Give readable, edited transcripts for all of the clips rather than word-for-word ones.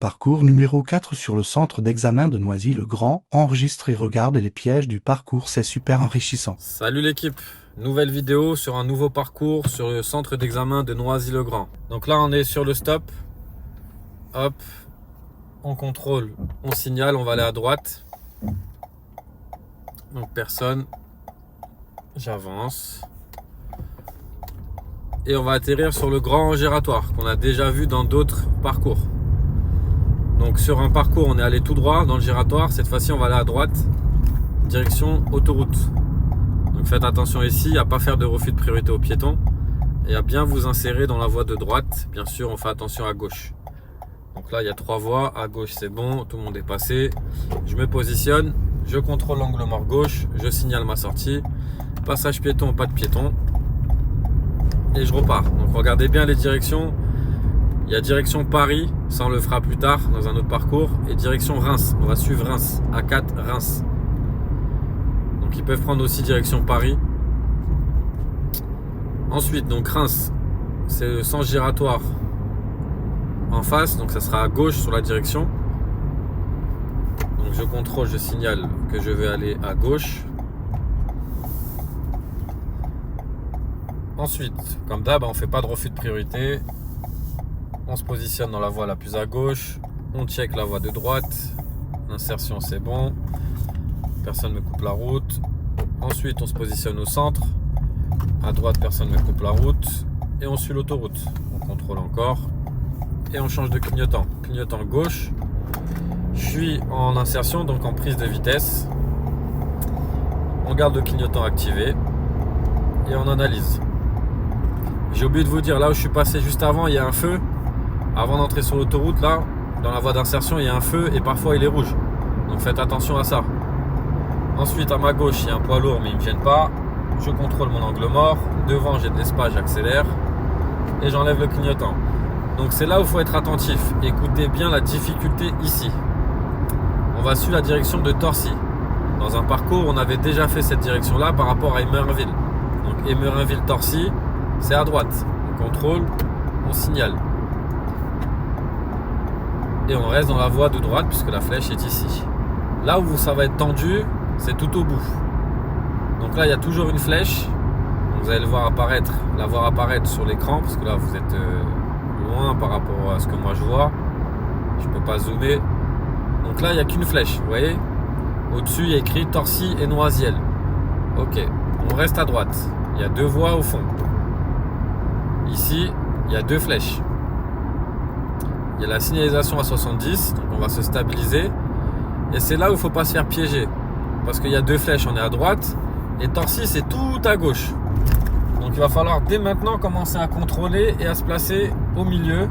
Parcours numéro 4 sur le centre d'examen de Noisy-le-Grand. Enregistre et regarde les pièges du parcours, c'est super enrichissant. Salut l'équipe, nouvelle vidéo sur un nouveau parcours sur le centre d'examen de Noisy-le-Grand. Donc là on est sur le stop, hop, on contrôle, on signale, on va aller à droite. Donc personne, j'avance. Et on va atterrir sur le grand giratoire qu'on a déjà vu dans d'autres parcours. Donc sur un parcours on est allé tout droit dans le giratoire, cette fois-ci on va aller à droite, direction autoroute. Donc faites attention ici à ne pas faire de refus de priorité aux piétons et à bien vous insérer dans la voie de droite. Bien sûr on fait attention à gauche. Donc là il y a 3 voies, à gauche c'est bon, tout le monde est passé. Je me positionne, je contrôle l'angle mort gauche, je signale ma sortie. Passage piéton, pas de piéton. Et je repars. Donc regardez bien les directions. Il y a direction Paris, ça on le fera plus tard dans un autre parcours. Et direction Reims, on va suivre Reims, A4 Reims. Donc ils peuvent prendre aussi direction Paris. Ensuite, donc Reims, c'est le sens giratoire en face, donc ça sera à gauche sur la direction. Donc je contrôle, je signale que je vais aller à gauche. Ensuite, comme d'hab, on ne fait pas de refus de priorité. On se positionne dans la voie la plus à gauche. On check la voie de droite. L'insertion, c'est bon. Personne ne me coupe la route. Ensuite, on se positionne au centre. À droite, personne ne me coupe la route. Et on suit l'autoroute. On contrôle encore. Et on change de clignotant. Clignotant gauche. Je suis en insertion, donc en prise de vitesse. On garde le clignotant activé. Et on analyse. J'ai oublié de vous dire, là où je suis passé juste avant, il y a un feu. Avant d'entrer sur l'autoroute, là, dans la voie d'insertion, il y a un feu et parfois il est rouge. Donc faites attention à ça. Ensuite, à ma gauche, il y a un poids lourd, mais il ne me gêne pas. Je contrôle mon angle mort. Devant, j'ai de l'espace, j'accélère. Et j'enlève le clignotant. Donc c'est là où il faut être attentif. Écoutez bien la difficulté ici. On va suivre la direction de Torcy. Dans un parcours, on avait déjà fait cette direction-là par rapport à Emerinville. Donc Emerinville-Torcy, c'est à droite. On contrôle, on signale. Et on reste dans la voie de droite puisque la flèche est ici. Là où ça va être tendu, c'est tout au bout. Donc là, il y a toujours une flèche. Donc vous allez la voir apparaître sur l'écran parce que là, vous êtes loin par rapport à ce que moi je vois. Je ne peux pas zoomer. Donc là, il n'y a qu'une flèche. Vous voyez ? Au-dessus, il y a écrit Torcy et Noisiel. Ok, on reste à droite. Il y a 2 voies au fond. Ici, il y a 2 flèches. Il y a la signalisation à 70, donc on va se stabiliser. Et c'est là où il ne faut pas se faire piéger. Parce qu'il y a 2 flèches, on est à droite. Et Torcy, c'est tout à gauche. Donc il va falloir dès maintenant commencer à contrôler et à se placer au milieu.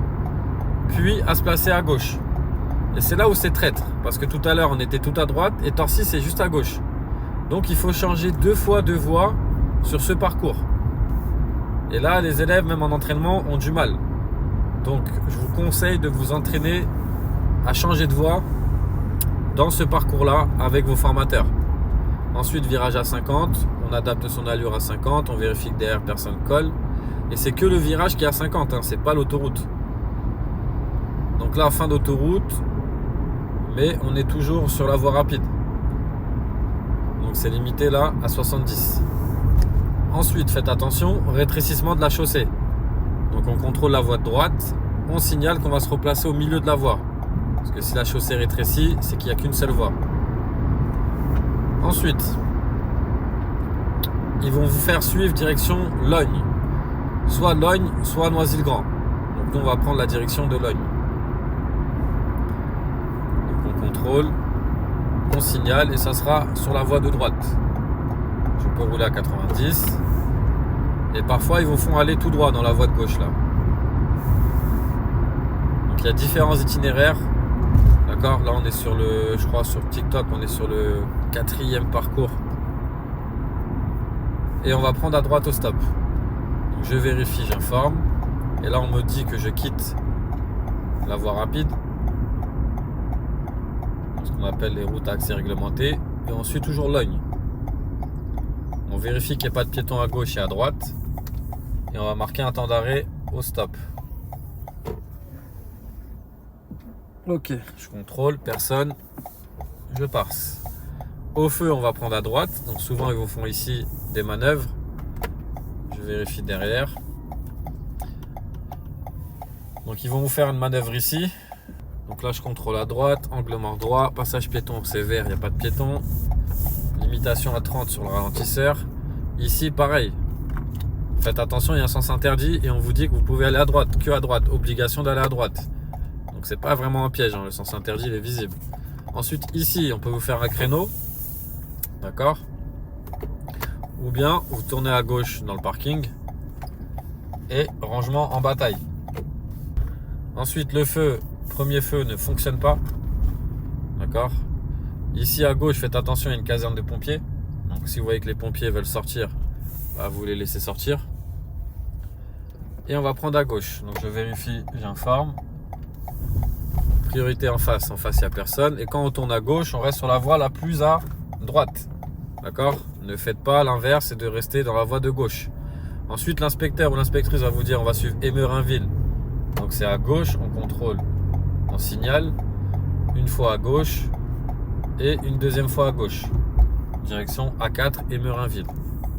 Puis à se placer à gauche. Et c'est là où c'est traître. Parce que tout à l'heure, on était tout à droite. Et Torcy, c'est juste à gauche. Donc il faut changer 2 fois de voie sur ce parcours. Et là, les élèves, même en entraînement, ont du mal. Donc, je vous conseille de vous entraîner à changer de voie dans ce parcours-là avec vos formateurs. Ensuite, virage à 50. On adapte son allure à 50. On vérifie que derrière, personne colle. Et c'est que le virage qui est à 50. C'est pas l'autoroute. Donc là, fin d'autoroute. Mais on est toujours sur la voie rapide. Donc, c'est limité là à 70. Ensuite, faites attention, rétrécissement de la chaussée. Donc on contrôle la voie de droite, on signale qu'on va se replacer au milieu de la voie. Parce que si la chaussée rétrécit, c'est qu'il n'y a qu'une seule voie. Ensuite, ils vont vous faire suivre direction Logne. Soit Logne, soit Noisy-le-Grand. Donc nous on va prendre la direction de Logne. Donc on contrôle, on signale et ça sera sur la voie de droite. Je peux rouler à 90. Et parfois ils vous font aller tout droit dans la voie de gauche là. Donc il y a différents itinéraires. D'accord ? Là on est sur le, je crois sur TikTok, on est sur le 4e parcours. Et on va prendre à droite au stop. Donc je vérifie, j'informe. Et là on me dit que je quitte la voie rapide. Ce qu'on appelle les routes à accès réglementé. Et on suit toujours Logne. On vérifie qu'il n'y a pas de piétons à gauche et à droite. Et on va marquer un temps d'arrêt au stop. Ok, je contrôle, personne, je passe. Au feu, on va prendre à droite. Donc souvent, ils vous font ici des manœuvres. Je vérifie derrière. Donc ils vont vous faire une manœuvre ici. Donc là, je contrôle à droite, angle mort droit, passage piéton, c'est vert, il n'y a pas de piéton. Limitation à 30 sur le ralentisseur. Ici, pareil. Faites attention, il y a un sens interdit et on vous dit que vous pouvez aller à droite, que à droite, obligation d'aller à droite. Donc c'est pas vraiment un piège, hein. Le sens interdit il est visible. Ensuite ici, on peut vous faire un créneau, d'accord? Ou bien vous tournez à gauche dans le parking et rangement en bataille. Ensuite le feu, premier feu ne fonctionne pas, d'accord? Ici à gauche, faites attention, il y a une caserne de pompiers. Donc si vous voyez que les pompiers veulent sortir, bah, vous les laissez sortir. Et on va prendre à gauche. Donc je vérifie, j'informe. Priorité en face il n'y a personne. Et quand on tourne à gauche, on reste sur la voie la plus à droite. D'accord? Ne faites pas l'inverse, c'est de rester dans la voie de gauche. Ensuite, l'inspecteur ou l'inspectrice va vous dire on va suivre Emerainville. Donc c'est à gauche, on contrôle, on signale. Une fois à gauche et une deuxième fois à gauche. Direction A4 Emerainville.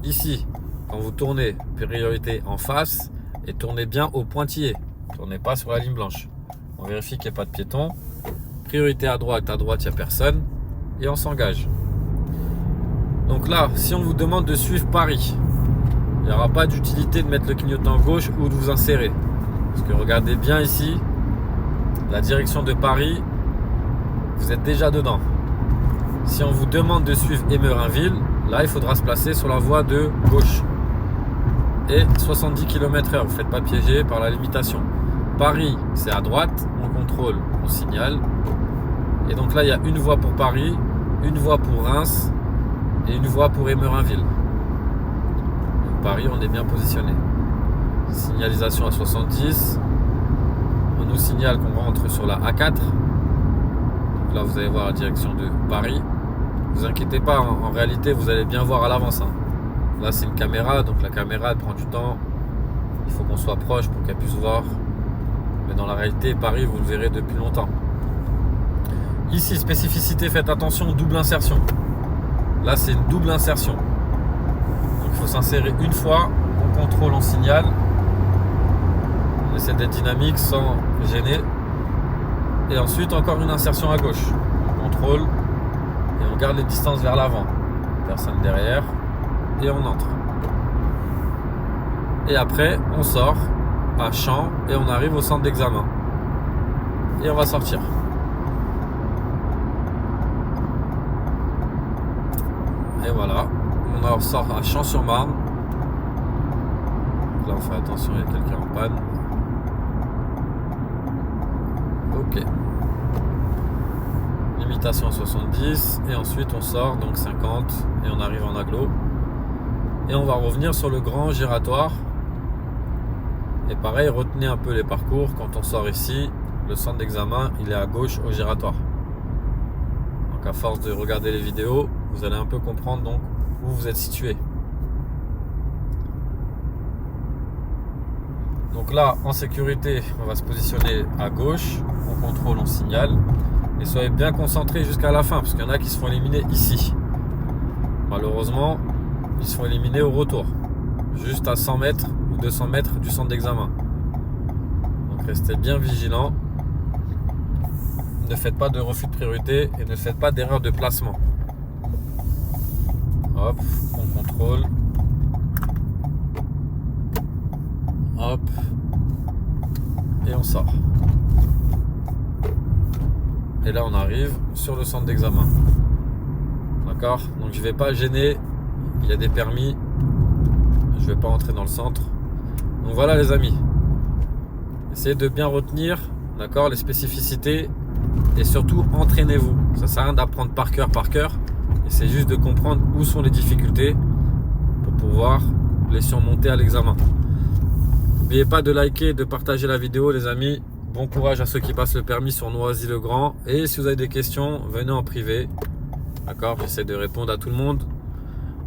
Ici, quand vous tournez, priorité en face et tournez bien au pointillé. Tournez pas sur la ligne blanche. On vérifie qu'il n'y a pas de piéton. Priorité à droite, il n'y a personne. Et on s'engage. Donc là, si on vous demande de suivre Paris, il n'y aura pas d'utilité de mettre le clignotant gauche ou de vous insérer. Parce que regardez bien ici, la direction de Paris, vous êtes déjà dedans. Si on vous demande de suivre Emerainville, là il faudra se placer sur la voie de gauche. Et 70 km/h, vous ne faites pas piéger par la limitation. Paris, c'est à droite, on contrôle, on signale. Et donc là, il y a une voie pour Paris, une voie pour Reims et une voie pour Emerainville. Donc Paris, on est bien positionné. Signalisation à 70. On nous signale qu'on rentre sur la A4. Donc là, vous allez voir la direction de Paris. Ne vous inquiétez pas, en réalité, vous allez bien voir à l'avance. Là, c'est une caméra, donc la caméra, elle prend du temps. Il faut qu'on soit proche pour qu'elle puisse voir. Mais dans la réalité, Paris, vous le verrez depuis longtemps. Ici, spécificité, faites attention, double insertion. Là, c'est une double insertion. Donc, il faut s'insérer une fois. On contrôle, on signale. On essaie d'être dynamique sans gêner. Et ensuite, encore une insertion à gauche. On contrôle et on garde les distances vers l'avant. Personne derrière. Et on entre. Et après, on sort à champ et on arrive au centre d'examen. Et on va sortir. Et voilà, on sort à Champs-sur-Marne. Là, on fait attention, il y a quelqu'un en panne. Ok. Limitation à 70 et ensuite on sort donc 50 et on arrive en agglo. Et on va revenir sur le grand giratoire. Et pareil, retenez un peu les parcours. Quand on sort ici, le centre d'examen, il est à gauche au giratoire. Donc à force de regarder les vidéos, vous allez un peu comprendre donc où vous êtes situé. Donc là, en sécurité, on va se positionner à gauche. On contrôle, on signale. Et soyez bien concentrés jusqu'à la fin, parce qu'il y en a qui se font éliminer ici. Malheureusement, ils se font éliminer au retour. Juste à 100 mètres ou 200 mètres du centre d'examen. Donc restez bien vigilants. Ne faites pas de refus de priorité et ne faites pas d'erreur de placement. Hop, on contrôle. Hop. Et on sort. Et là on arrive sur le centre d'examen. D'accord? Donc je ne vais pas gêner. Il y a des permis. Je ne vais pas entrer dans le centre. Donc voilà les amis. Essayez de bien retenir, d'accord, les spécificités. Et surtout entraînez-vous. Ça sert à rien d'apprendre par cœur. Et c'est juste de comprendre où sont les difficultés pour pouvoir les surmonter à l'examen. N'oubliez pas de liker et de partager la vidéo les amis. Bon courage à ceux qui passent le permis sur Noisy-le-Grand. Et si vous avez des questions, venez en privé. D'accord, j'essaie de répondre à tout le monde.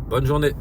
Bonne journée.